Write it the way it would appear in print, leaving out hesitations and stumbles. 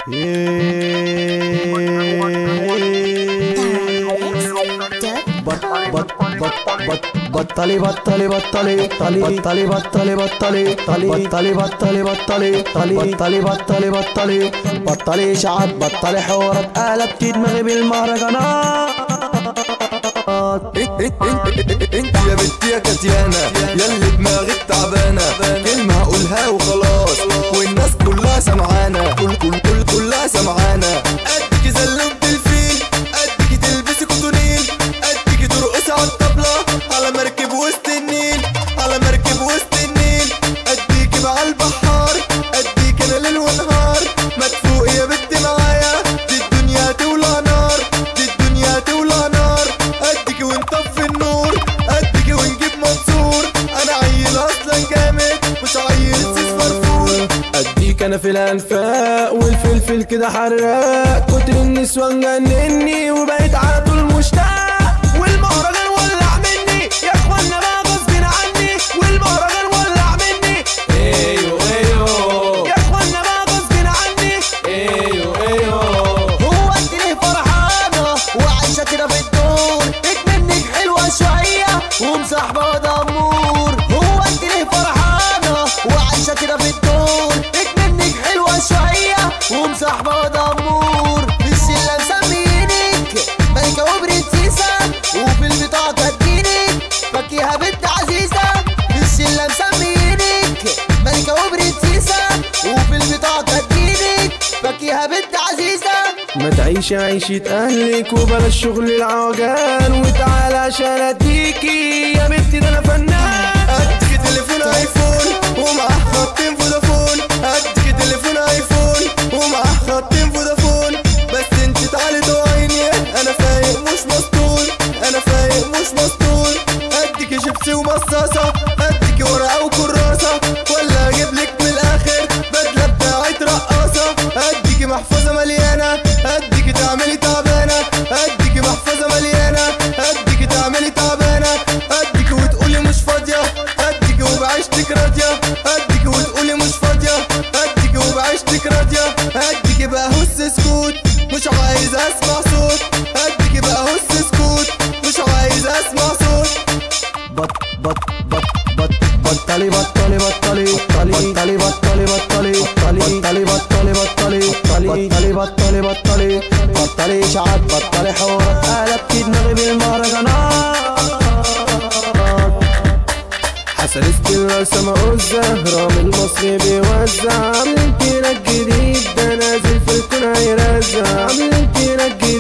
بطلي بطلي بطلي بطلي بطلي بطلي بطلي بطلي بطلي بطلي بطلي بطلي بطلي بطلي شعب بطلي حوارات قلبت دماغي بالمهرجانات. انت يا بنتي يا كاتيانا ياللي دماغك تعبانه، كلمه هقولها وخلاص والناس كلها سمعانه، كلها سمعانه. قدك زلوم بالفيل، قدك تلبسي كوتونيل، قدك ترقصي على الطبله على مركب وسط النيل، على مركب وسط النيل. قدك مع البحار، قدك انا ليل ونهار. ما تفوقي يا بنتي معايا، دي الدنيا تولع نار، دي الدنيا تولع نار. قدك ونطفي النور، قدك ونجيب منصور. انا عيل اصلا جامد مش عيل سيس فرفور. اديك انا في الانفاق والفلفل كده حراق، كتر النسوان جنني وبقيت على طول مشتاق. والمهرجان ولع مني يا اخوانا بقى غصب عني، والمهرجان ولع مني. ايوه ايوه يا اخوانا بقى غصب عني. ايوه ايوه. هو انت ليه فرحانه وعايشه كده في الدور؟ منك حلوه شويه ومصاحبه دمور. هو انت ليه فرحانه وعايشه كده في الدور؟ منك حلوه شويه ومصاحبه دمور. بالشله مسمينك ملكه وبرنسيسه، وفي البطاقه كاتبينك فاكيها بنت عزيزه. بالشله مسمينك ملكه وبرنسيسه، وفي البطاقه كاتبينك فاكيها بنت عزيزه. ما تعيشي عيشة اهلك وبلاش شغل العوجان، وتعالى عشان اديكي يا بنتي ده انا فنان. اديك تليفون ايفون ومعاه خطين فودافون، اديك تليفون ايفون ومعاه خطين فودافون. بس انت تعالي توعيني انا فايق مش مسطول، انا فايق مش مسطول. اديك شيبسي ومصاصه، اديك ورقه وكراسه، ولا اجيبلك من الاخر بدله بتاعت رقاصه. اديك محفظه مليانه، اديك تعملي تعبانه، اديك محفظه مليانه، اديك تعملي تعبانه. اديك وتقولي مش فاضيه، اديك وبعيشتك راضيه، اديك وتقولي مش فاضيه، اديك وبعيشتك راضيه. اديك بقى هس سكوت مش عايز اسمع صوت، اديك بقى هس سكوت مش عايز اسمع صوت. بطلي بطلي بطلي بطلي بطلي بطلي بطلي بطلي بطلي بطلي بطلي بطلي بطلي شعب بطلي حوارات قلبت دماغي بالمهرجانات. حسن ستيل سما الزهرة من المصري بيوزع، عاملين كيرك جديد ده نازل في الكون هيرزع، عاملين كيرك جديد